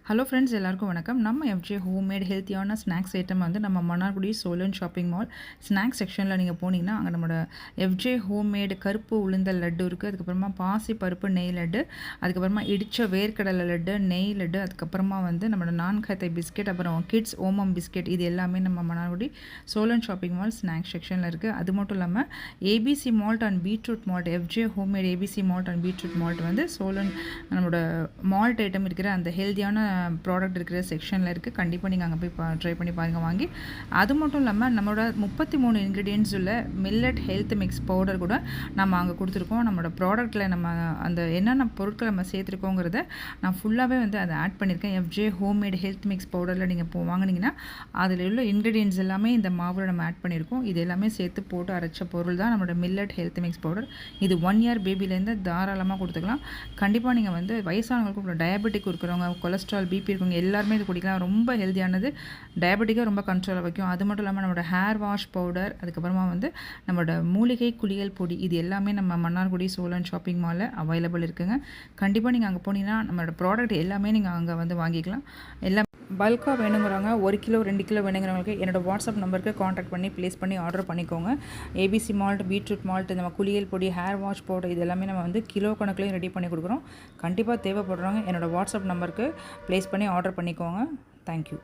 Hello friends, எல்லாருக்கும் வணக்கம். நம்ம எஃப்ஜே ஹோம்மேட் ஹெல்த்தியான ஸ்நாக்ஸ் ஐட்டம் வந்து நம்ம Mannargudi Cholan shopping mall snacks செக்ஷனில் நீங்கள் போனீங்கன்னா அங்கே நம்மளோட எஃப்ஜே ஹோம்மேடு கருப்பு உளுந்தல் லட்டு இருக்குது. அதுக்கப்புறமா பாசி பருப்பு நெய் லட்டு, அதுக்கப்புறமா இடித்த வேர்க்கடலை லட்டு, நெய் லட்டு, அதுக்கப்புறமா வந்து நம்மளோட நான்கத்தை பிஸ்கெட், அப்புறம் கிட்ஸ் ஓமம் பிஸ்கெட், இது எல்லாமே நம்ம Mannargudi Cholan shopping mall snacks செக்ஷனில் இருக்குது. அது மட்டும் இல்லாமல் ABC malt and beetroot malt, FJ homemade ABC malt and beetroot malt வந்து சோழன் நம்மளோட மால்ட் ஐட்டம் இருக்கிற அந்த ஹெல்த்தியான ப்ராடக்ட் இருக்கிற செக்ஷனில் இருக்குது. கண்டிப்பாக நீங்கள் அங்கே போய் ட்ரை பண்ணி பாருங்கள் வாங்கி. அது மட்டும் இல்லாமல் நம்மளோட 33 இன்க்ரீடியன்ட்ஸ் உள்ள மில்லட் ஹெல்த் மிக்ஸ் பவுடர் கூட நம்ம அங்கே கொடுத்துருக்கோம். நம்மளோட ப்ராடக்ட்டில் நம்ம அந்த என்னென்ன பொருட்கள் நம்ம சேர்த்துருக்கோங்கிறத நான் ஃபுல்லாகவே வந்து அதை ஆட் பண்ணியிருக்கேன். எஃப்ஜே ஹோம்மேட் ஹெல்த் மிக்ஸ் பவுடரில் நீங்கள் வாங்கினீங்கன்னா அதில் உள்ள இன்க்ரீடியன்ட்ஸ் எல்லாமே இந்த மாவில் நம்ம ஆட் பண்ணியிருக்கோம். இது எல்லாமே சேர்த்து போட்டு அரைச்ச பொருள் தான் நம்மளோட மில்லட் ஹெல்த் மிக்ஸ் பவுடர். இது 1 இயர் பேபிலேருந்து தாராளமாக கொடுத்துக்கலாம். கண்டிப்பாக நீங்கள் வந்து வயசானவங்களுக்கு, டயபெட்டிக் இருக்கிறவங்க, கொலஸ்ட்ரால், பிபி இருக்கவங்க எல்லாருமே இது குடிக்கலாம். ரொம்ப ஹெல்த்தியானது, டயபெட்டிக்காக ரொம்ப கண்ட்ரோலாக வைக்கும். அது மட்டும் இல்லாமல் நம்மளோட ஹேர் வாஷ் பவுடர், அதுக்கப்புறமா வந்து நம்மளோட மூலிகை குளியல் பொடி, இது எல்லாமே நம்ம மன்னார்குடி சோழன் ஷாப்பிங் மாலில் அவைலபிள் இருக்குங்க. கண்டிப்பாக நீங்கள் அங்கே போனீங்கன்னா நம்மளோட ப்ராடக்ட் எல்லாமே நீங்கள் அங்கே வந்து வாங்கிக்கலாம். எல்லாம் பல்காக வேணுங்கிறவங்க 1 கிலோ 2 கிலோ வேணுங்கிறவங்களுக்கு என்னோடய வாட்ஸ்அப் நம்பருக்கு காண்டாக்ட் பண்ணி ப்ளேஸ் பண்ணி ஆர்டர் பண்ணிக்கோங்க. ஏபிசி மால்ட், பீட்ரூட் மால்ட், நம்ம குளியல் பொடி, ஹேர் வாஷ் பவுடர், இது எல்லாமே நம்ம வந்து கிலோ கணக்குலையும் ரெடி பண்ணி கொடுக்குறோம். கண்டிப்பாக தேவைப்படுறவங்க என்னோடய வாட்ஸ்அப் நம்பருக்கு ப்ளேஸ் பண்ணி ஆர்டர் பண்ணிக்கோங்க. தேங்க்யூ.